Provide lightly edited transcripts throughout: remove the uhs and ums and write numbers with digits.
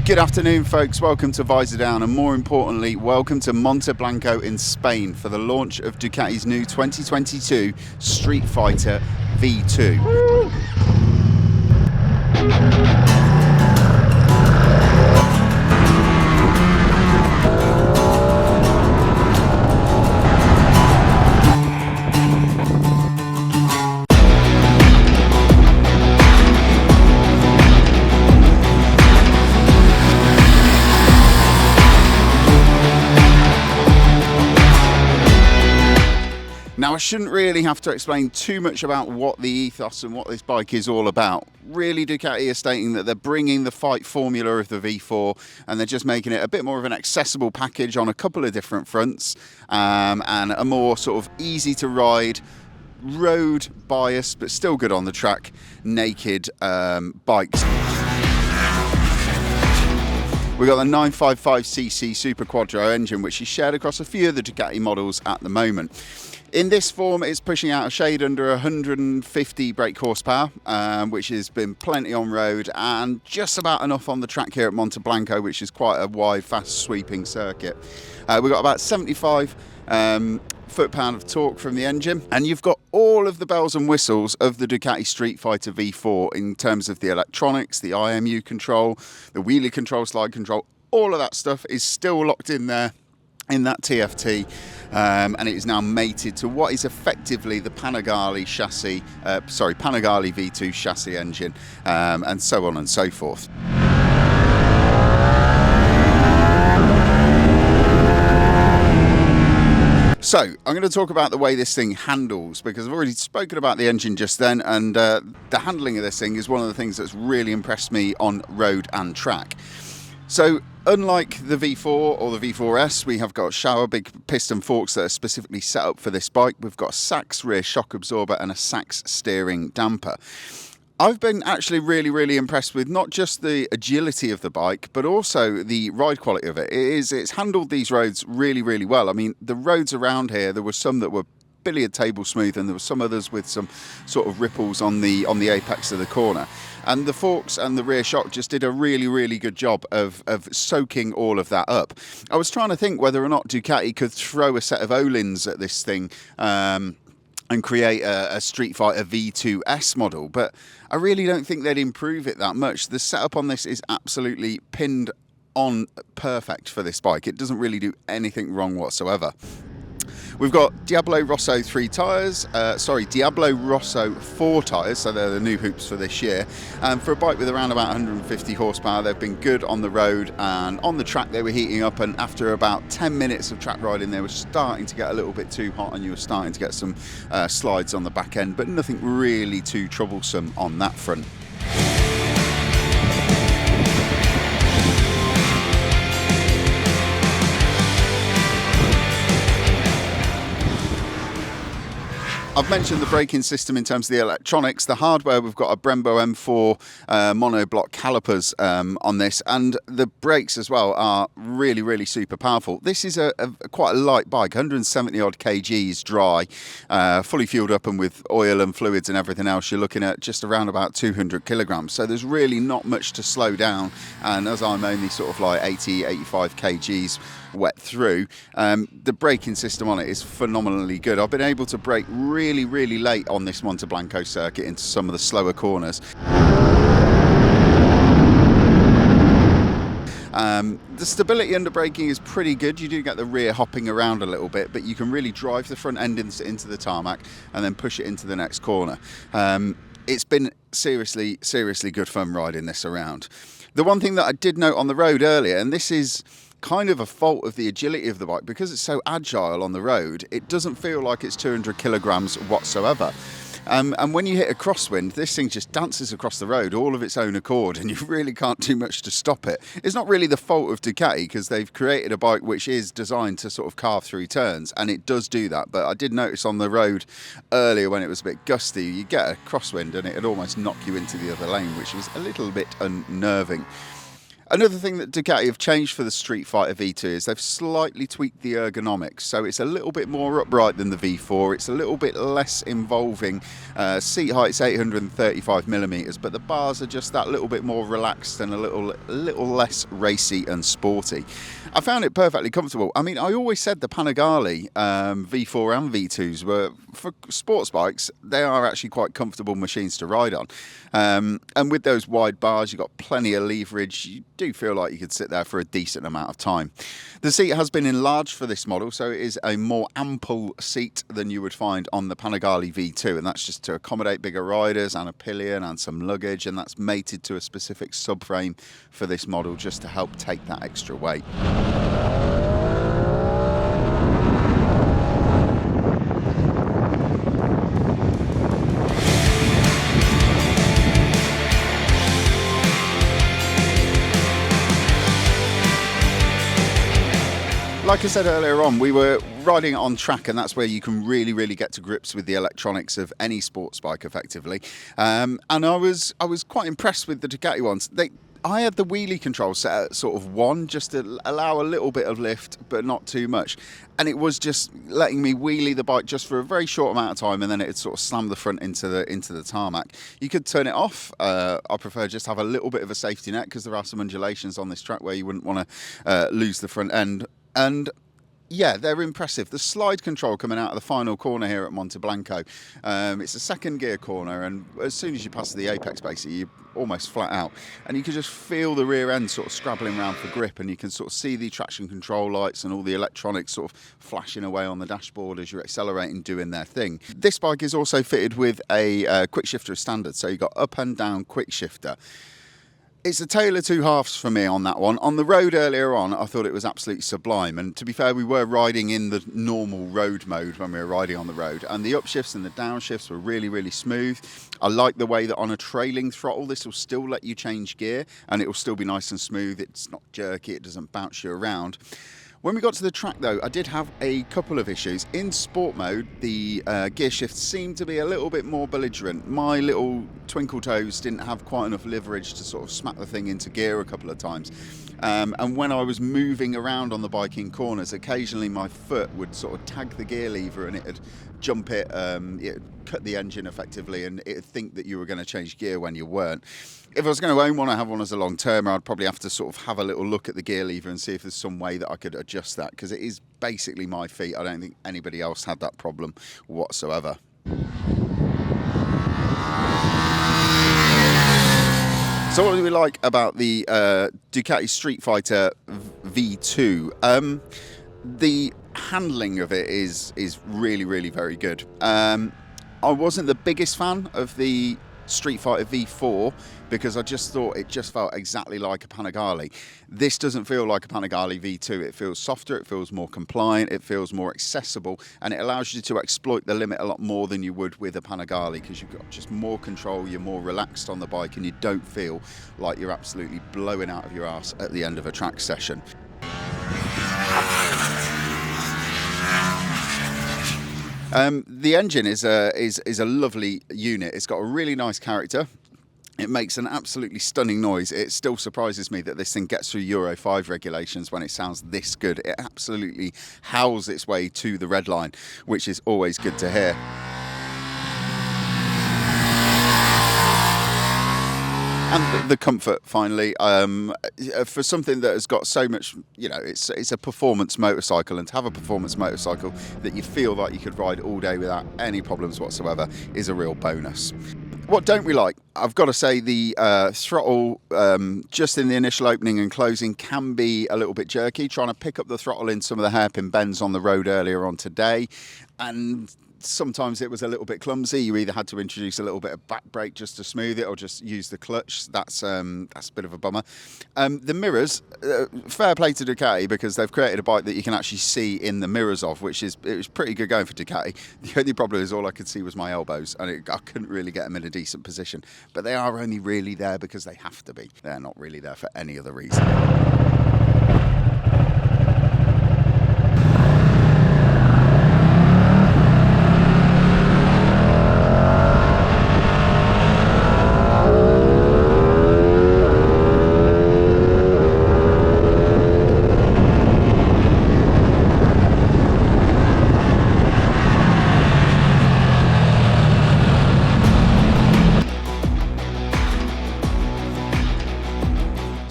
Good afternoon, folks. Welcome to Visordown, and more importantly, welcome to Monteblanco in Spain for the launch of Ducati's new 2022 Streetfighter V2. Now, I shouldn't really have to explain too much about what the ethos and what this bike is all about. Really, Ducati are stating that they're bringing the fight formula of the V4 and they're just making it a bit more of an accessible package on a couple of different fronts, and a more sort of easy to ride, road biased but still good on the track, naked bikes. We've got the 955cc Super Quattro engine, which is shared across a few of the Ducati models at the moment. In this form, it's pushing out a shade under 150 brake horsepower, which has been plenty on road and just about enough on the track here at Monteblanco, which is quite a wide, fast sweeping circuit. We've got about 75 foot-pound of torque from the engine, and you've got all of the bells and whistles of the Ducati Streetfighter V4 in terms of the electronics, the IMU control, the wheelie control, slide control. All of that stuff is still locked in there in that TFT, and it is now mated to what is effectively the Panigale chassis, Panigale V2 chassis engine, and so on and so forth. So, I'm going to talk about the way this thing handles, because I've already spoken about the engine just then, and the handling of this thing is one of the things that's really impressed me on road and track. So, unlike the V4 or the V4S, we have got shower big piston forks that are specifically set up for this bike. We've got a Sachs rear shock absorber and a Sachs steering damper. I've been actually really impressed with not just the agility of the bike, but also the ride quality of it. It's handled these roads really well. I mean, the roads around here, there were some that were billiard table smooth, and there were some others with some sort of ripples on the apex of the corner. And the forks and the rear shock just did a really good job of soaking all of that up. I was trying to think whether or not Ducati could throw a set of Olins at this thing and create a Streetfighter V2S model, but I really don't think they'd improve it that much. The setup on this is absolutely pinned on perfect for this bike. It doesn't really do anything wrong whatsoever. We've got Diablo Rosso 3 tyres, Diablo Rosso 4 tyres, so they're the new hoops for this year. For a bike with around about 150 horsepower, they've been good on the road, and on the track they were heating up, and after about 10 minutes of track riding they were starting to get a little bit too hot, and you were starting to get some slides on the back end, but nothing really too troublesome on that front. I've mentioned the braking system in terms of the electronics. The hardware, we've got a Brembo M4 monoblock calipers on this, and the brakes as well are really super powerful. This is quite a light bike, 170 odd kgs dry, fully fueled up, and with oil and fluids and everything else, you're looking at just around about 200 kilograms. So there's really not much to slow down, and as I'm only sort of like 85 kgs wet through, the braking system on it is phenomenally good. I've been able to brake really late on this Monteblanco circuit into some of the slower corners. The stability under braking is pretty good. You do get the rear hopping around a little bit, but you can really drive the front end into the tarmac and then push it into the next corner. It's been seriously good fun riding this around. The one thing that I did note on the road earlier, and this is kind of a fault of the agility of the bike, because it's so agile on the road, it doesn't feel like it's 200 kilograms whatsoever. And when you hit a crosswind, this thing just dances across the road all of its own accord, and you really can't do much to stop it. It's not really the fault of Ducati, because they've created a bike which is designed to sort of carve through turns, and it does do that. But I did notice on the road earlier, when it was a bit gusty, you get a crosswind and it'd almost knock you into the other lane, which was a little bit unnerving. Another thing that Ducati have changed for the Streetfighter V2 is they've slightly tweaked the ergonomics. So it's a little bit more upright than the V4. It's a little bit less involving. Seat height's 835 millimeters, but the bars are just that little bit more relaxed and a little less racy and sporty. I found it perfectly comfortable. I mean, I always said the Panigale V4 and V2s were, for sports bikes, they are actually quite comfortable machines to ride on. And with those wide bars, you've got plenty of leverage. You do feel like you could sit there for a decent amount of time. The seat has been enlarged for this model, so it is a more ample seat than you would find on the Panigale V2, and that's just to accommodate bigger riders and a pillion and some luggage, and that's mated to a specific subframe for this model just to help take that extra weight. Like I said earlier on, we were riding it on track, and that's where you can really get to grips with the electronics of any sports bike effectively. And I was quite impressed with the Ducati ones. I had the wheelie control set at sort of 1, just to allow a little bit of lift, but not too much. And it was just letting me wheelie the bike just for a very short amount of time, and then it'd sort of slam the front into the tarmac. You could turn it off. I prefer just have a little bit of a safety net, because there are some undulations on this track where you wouldn't want to lose the front end. And yeah, they're impressive. The slide control coming out of the final corner here at Monte Blanco, it's a second gear corner, and as soon as you pass the apex, basically you're almost flat out, and you can just feel the rear end sort of scrabbling around for grip, and you can sort of see the traction control lights and all the electronics sort of flashing away on the dashboard as you're accelerating, doing their thing. This bike is also fitted with a quick shifter as standard, so you've got up and down quick shifter. It's a tale of two halves for me on that one. On the road earlier on, I thought it was absolutely sublime. And to be fair, we were riding in the normal road mode when we were riding on the road. And the upshifts and the downshifts were really smooth. I like the way that on a trailing throttle, this will still let you change gear, and it will still be nice and smooth. It's not jerky, it doesn't bounce you around. When we got to the track though, I did have a couple of issues. In sport mode, the gear shifts seemed to be a little bit more belligerent. My little twinkle toes didn't have quite enough leverage to sort of smack the thing into gear a couple of times. And when I was moving around on the bike in corners, occasionally my foot would sort of tag the gear lever and it'd jump it, it'd cut the engine effectively, and it'd think that you were going to change gear when you weren't. If I was going to own one, I have one as a long termer, I'd probably have to sort of have a little look at the gear lever and see if there's some way that I could adjust that, because it is basically my feet. I don't think anybody else had that problem whatsoever. So what do we like about the Ducati Streetfighter V2? The handling of it is really very good. I wasn't the biggest fan of the Streetfighter V4 because I just thought it just felt exactly like a Panigale. This doesn't feel like a Panigale V2. It feels softer, it feels more compliant, it feels more accessible, and it allows you to exploit the limit a lot more than you would with a Panigale, because you've got just more control, you're more relaxed on the bike, and you don't feel like you're absolutely blowing out of your ass at the end of a track session. The engine is a lovely unit. It's got a really nice character. It makes an absolutely stunning noise. It still surprises me that this thing gets through Euro 5 regulations when it sounds this good. It absolutely howls its way to the red line, which is always good to hear. And the comfort, finally, for something that has got so much, you know, it's a performance motorcycle, and to have a performance motorcycle that you feel like you could ride all day without any problems whatsoever is a real bonus. What don't we like? I've got to say the throttle, just in the initial opening and closing, can be a little bit jerky. Trying to pick up the throttle in some of the hairpin bends on the road earlier on today, and sometimes it was a little bit clumsy. You either had to introduce a little bit of back brake just to smooth it, or just use the clutch. That's a bit of a bummer. The mirrors, fair play to Ducati, because they've created a bike that you can actually see in the mirrors of, it was pretty good going for Ducati. The only problem is all I could see was my elbows, and I couldn't really get them in a decent position. But they are only really there because they have to be. They're not really there for any other reason.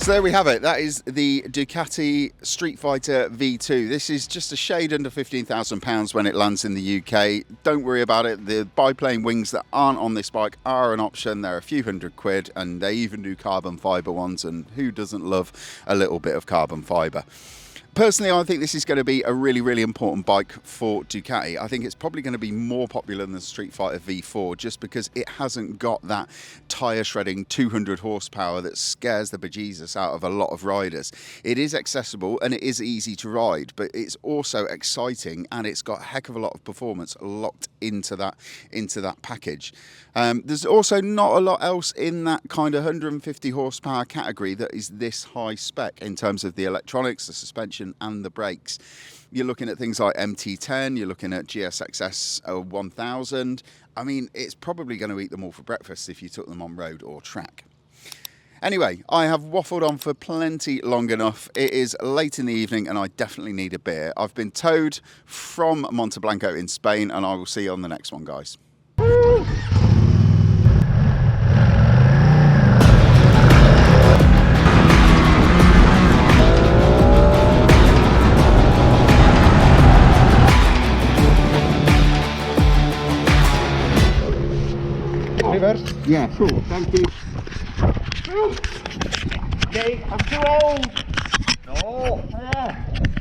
So there we have it. That is the Ducati Streetfighter V2. This is just a shade under £15,000 when it lands in the UK. Don't worry about it. The biplane wings that aren't on this bike are an option. They're a few £100, and they even do carbon fibre ones, and who doesn't love a little bit of carbon fibre? Personally, I think this is going to be a really, really important bike for Ducati. I think it's probably going to be more popular than the Streetfighter V4 just because it hasn't got that tyre shredding 200 horsepower that scares the bejesus out of a lot of riders. It is accessible and it is easy to ride, but it's also exciting and it's got a heck of a lot of performance locked into that package. There's also not a lot else in that kind of 150 horsepower category that is this high spec in terms of the electronics, the suspension and the brakes. You're looking at things like MT10, you're looking at GSXS 1000. I mean, it's probably going to eat them all for breakfast if you took them on road or track. Anyway, I have waffled on for plenty long enough. It is late in the evening and I definitely need a beer. I've been towed from Monteblanco in Spain and I will see you on the next one, guys. Yeah, sure, thank you. Okay, I'm too old. No.